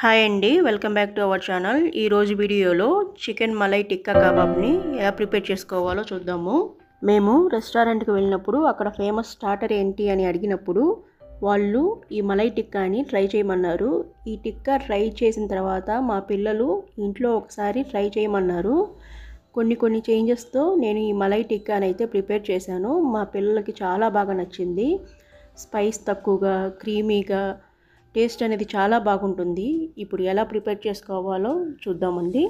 Hi అండి, welcome back to our channel. ఈరోజు వీడియోలో చికెన్ మలై టిక్కా కబాబ్ని ఎలా ప్రిపేర్ చేసుకోవాలో చూద్దాము. మేము రెస్టారెంట్కి వెళ్ళినప్పుడు అక్కడ ఫేమస్ స్టార్టర్ ఏంటి అని అడిగినప్పుడు వాళ్ళు ఈ మలై టిక్కాని ట్రై చేయమన్నారు. ఈ టిక్కా ట్రై చేసిన తర్వాత మా పిల్లలు ఇంట్లో ఒకసారి ట్రై చేయమన్నారు. కొన్ని చేంజెస్తో నేను ఈ మలై టిక్కాని అయితే ప్రిపేర్ చేశాను. మా పిల్లలకి చాలా బాగా నచ్చింది. స్పైస్ తక్కువగా, క్రీమీగా, టేస్ట్ అనేది చాలా బాగుంటుంది. ఇప్పుడు ఎలా ప్రిపేర్ చేసుకోవాలో చూద్దామండి.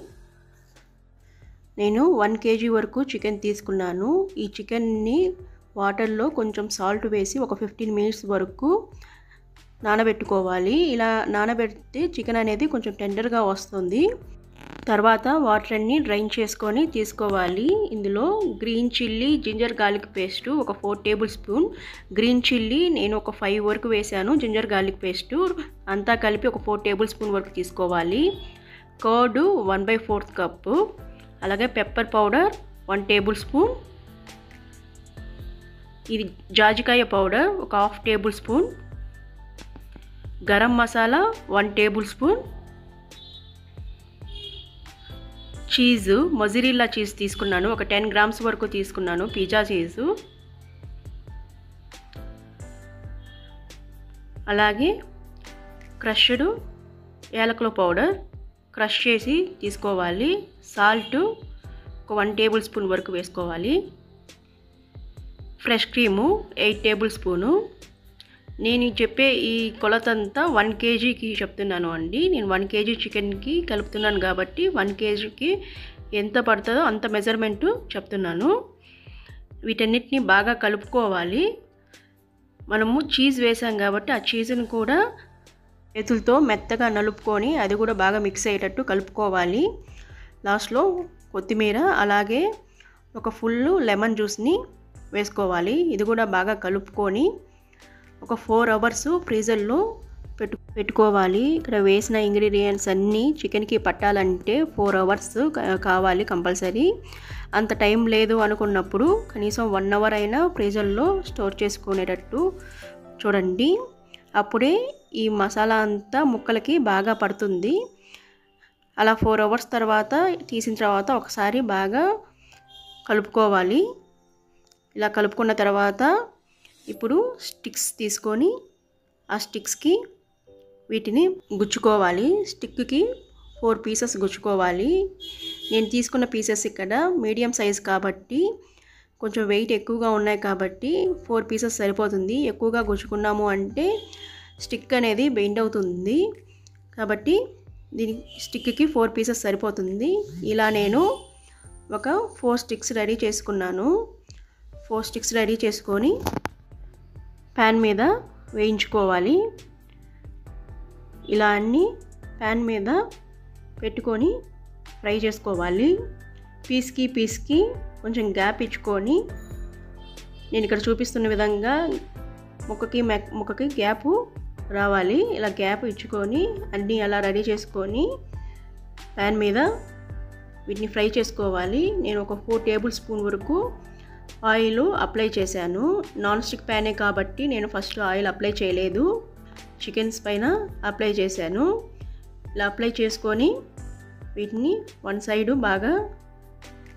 నేను 1 kg వరకు చికెన్ తీసుకున్నాను. ఈ చికెన్ని వాటర్లో కొంచెం సాల్ట్ వేసి ఒక 15 మినిట్స్ వరకు నానబెట్టుకోవాలి. ఇలా నానబెడితే చికెన్ అనేది కొంచెం టెండర్గా వస్తుంది. తర్వాత వాటర్ అన్ని డ్రైన్ చేసుకొని తీసుకోవాలి. ఇందులో green chilli, ginger garlic paste ఒక 4 టేబుల్ స్పూన్, గ్రీన్ చిల్లీ నేను ఒక 5 వరకు వేసాను, జింజర్ గార్లిక్ పేస్టు అంతా కలిపి ఒక 4 టేబుల్ స్పూన్ వరకు తీసుకోవాలి. కర్డ్ 1/4 కప్పు, అలాగే పెప్పర్ పౌడర్ 1 టేబుల్ స్పూన్, ఇది జాజికాయ పౌడర్ ఒక 1/2 table spoon, garam masala 1 table spoon, cheese mozzarella cheese తీసుకున్నాను, ఒక 10 గ్రామ్స్ వరకు తీసుకున్నాను, పిజ్జా చీజు, అలాగే క్రష్డ్ యాలకుల పౌడర్ క్రష్ చేసి తీసుకోవాలి. సాల్ట్ ఒక 1 టేబుల్ స్పూన్ వరకు వేసుకోవాలి. Fresh cream 8 table spoon. నేను చెప్పే ఈ కొలతంతా 1 kgకి చెప్తున్నాను అండి. నేను 1 kg చికెన్కి కలుపుతున్నాను కాబట్టి 1 kgకి ఎంత పడుతుందో అంత మెజర్మెంటు చెప్తున్నాను. వీటన్నిటిని బాగా కలుపుకోవాలి. మనము చీజ్ వేసాం కాబట్టి ఆ చీజ్ని కూడా చేతులతో మెత్తగా నలుపుకొని అది కూడా బాగా మిక్స్ అయ్యేటట్టు కలుపుకోవాలి. లాస్ట్లో కొత్తిమీర, అలాగే ఒక ఫుల్ లెమన్ జ్యూస్ని వేసుకోవాలి. ఇది కూడా బాగా కలుపుకొని ఒక 4 అవర్స్ ఫ్రీజర్లో పెట్టుకోవాలి. ఇక్కడ వేసిన ఇంగ్రీడియంట్స్ అన్నీ చికెన్కి పట్టాలంటే 4 అవర్స్ కావాలి కంపల్సరీ. అంత టైం లేదు అనుకున్నప్పుడు కనీసం 1 అవర్ అయినా ఫ్రీజర్లో స్టోర్ చేసుకునేటట్టు చూడండి. అప్పుడే ఈ మసాలా అంతా ముక్కలకి బాగా పడుతుంది. అలా 4 అవర్స్ తర్వాత తీసిన తర్వాత ఒకసారి బాగా కలుపుకోవాలి. ఇలా కలుపుకున్న తర్వాత ఇప్పుడు స్టిక్స్ తీసుకొని ఆ స్టిక్స్కి వీటిని గుచ్చుకోవాలి. స్టిక్కి 4 పీసెస్ గుచ్చుకోవాలి. నేను తీసుకున్న పీసెస్ ఇక్కడ మీడియం సైజ్ కాబట్టి కొంచెం వెయిట్ ఎక్కువగా ఉన్నాయి కాబట్టి 4 పీసెస్ సరిపోతుంది. ఎక్కువగా గుచ్చుకున్నాము అంటే స్టిక్ అనేది బెండ్ అవుతుంది కాబట్టి దీని స్టిక్కి 4 పీసెస్ సరిపోతుంది. ఇలా నేను ఒక 4 స్టిక్స్ రెడీ చేసుకున్నాను. 4 స్టిక్స్ రెడీ చేసుకొని ప్యాన్ మీద వేయించుకోవాలి. ఇలా అన్నీ ప్యాన్ మీద పెట్టుకొని ఫ్రై చేసుకోవాలి. పీస్కి కొంచెం గ్యాప్ ఇచ్చుకొని నేను ఇక్కడ చూపిస్తున్న విధంగా ముక్కకి గ్యాపు రావాలి. ఇలా గ్యాప్ ఇచ్చుకొని అన్నీ అలా రెడీ చేసుకొని ప్యాన్ మీద వీటిని ఫ్రై చేసుకోవాలి. నేను ఒక 4 టేబుల్ స్పూన్ వరకు ఆయిల్ అప్లై చేశాను. నాన్ స్టిక్ ప్యానే కాబట్టి నేను ఫస్ట్ ఆయిల్ అప్లై చేయలేదు, చికెన్స్ పైన అప్లై చేశాను. ఇలా అప్లై చేసుకొని వీటిని 1 సైడ్ బాగా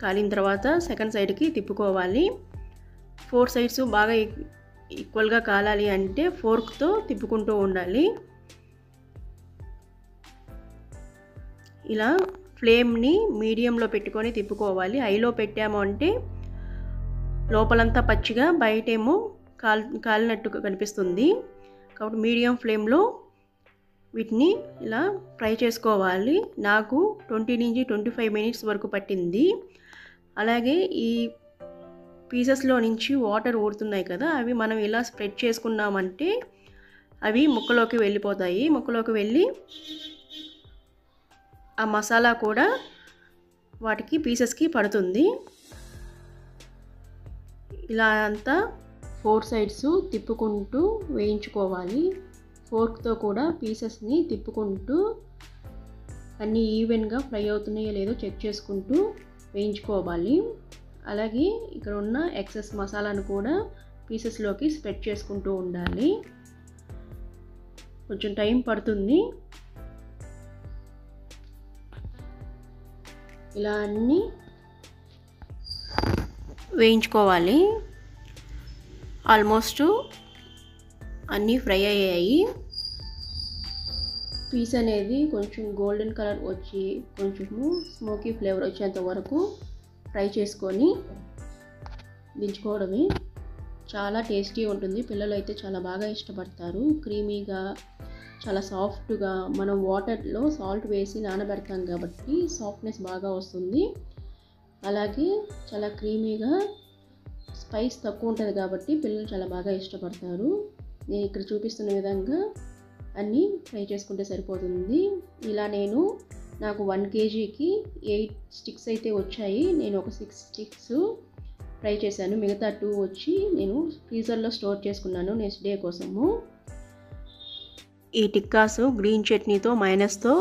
కాలిన తర్వాత సెకండ్ సైడ్కి తిప్పుకోవాలి. 4 సైడ్స్ బాగా ఈక్వల్గా కాలాలి అంటే ఫోర్క్తో తిప్పుకుంటూ ఉండాలి. ఇలా ఫ్లేమ్ని మీడియంలో పెట్టుకొని తిప్పుకోవాలి. హైలో పెట్టాము అంటే లోపలంతా పచ్చిగా బయటేమో కాలినట్టు కనిపిస్తుంది. కాబట్టి మీడియం ఫ్లేమ్లో వీటిని ఇలా ఫ్రై చేసుకోవాలి. నాకు 20 నుంచి 25 మినిట్స్ వరకు పట్టింది. అలాగే ఈ పీసెస్లో నుంచి వాటర్ ఊరుతున్నాయి కదా, అవి మనం ఇలా స్ప్రెడ్ చేసుకున్నామంటే అవి ముక్కలోకి వెళ్ళిపోతాయి. ముక్కలోకి వెళ్ళి ఆ మసాలా కూడా వాటికి పీసెస్కి పడుతుంది. ఇలా అంతా 4 సైడ్స్ తిప్పుకుంటూ వేయించుకోవాలి. ఫోర్క్తో కూడా పీసెస్ని తిప్పుకుంటూ అన్నీ ఈవెన్గా ఫ్రై అవుతున్నాయో లేదో చెక్ చేసుకుంటూ వేయించుకోవాలి. అలాగే ఇక్కడ ఉన్న ఎక్సెస్ మసాలాను కూడా పీసెస్లోకి స్ప్రెడ్ చేసుకుంటూ ఉండాలి. కొంచెం టైం పడుతుంది. ఇలా అన్నీ వేయించుకోవాలి. ఆల్మోస్ట్ అన్నీ ఫ్రై అయ్యాయి. పీస్ అనేది కొంచెం గోల్డెన్ కలర్ వచ్చి కొంచెము స్మోకీ ఫ్లేవర్ వచ్చేంత వరకు ఫ్రై చేసుకొని దించుకోవడమే. చాలా టేస్టీ ఉంటుంది. పిల్లలు అయితే చాలా బాగా ఇష్టపడతారు. క్రీమీగా, చాలా సాఫ్ట్గా. మనం వాటర్లో సాల్ట్ వేసి నానబెడతాం కాబట్టి సాఫ్ట్నెస్ బాగా వస్తుంది. అలాగే చాలా క్రీమీగా, స్పైస్ తక్కువ ఉంటుంది కాబట్టి పిల్లలు చాలా బాగా ఇష్టపడతారు. నేను ఇక్కడ చూపిస్తున్న విధంగా అన్నీ ఫ్రై చేసుకుంటే సరిపోతుంది. ఇలా నాకు 1 kgకి 8 స్టిక్స్ అయితే వచ్చాయి. నేను ఒక 6 స్టిక్స్ ఫ్రై చేశాను. మిగతా 2 వచ్చి నేను ఫ్రీజర్లో స్టోర్ చేసుకున్నాను నెక్స్ట్ డే కోసము. ఈ టిక్కాస్ గ్రీన్ చట్నీతో మైనస్తో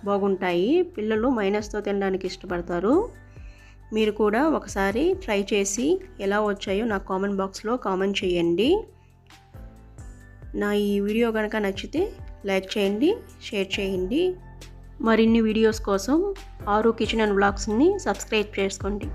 బాగుంటాయి. పిల్లలు మైనస్తో తినడానికి ఇష్టపడతారు. మీరు కూడా ఒకసారి ట్రై చేసి ఎలా వచ్చాయో నాకు కామెంట్ బాక్స్లో కామెంట్ చేయండి. నా ఈ వీడియో కనుక నచ్చితే లైక్ చేయండి, షేర్ చేయండి. మరిన్ని వీడియోస్ కోసం ఆరు కిచెన్ అండ్ వ్లాగ్స్ని సబ్స్క్రైబ్ చేసుకోండి.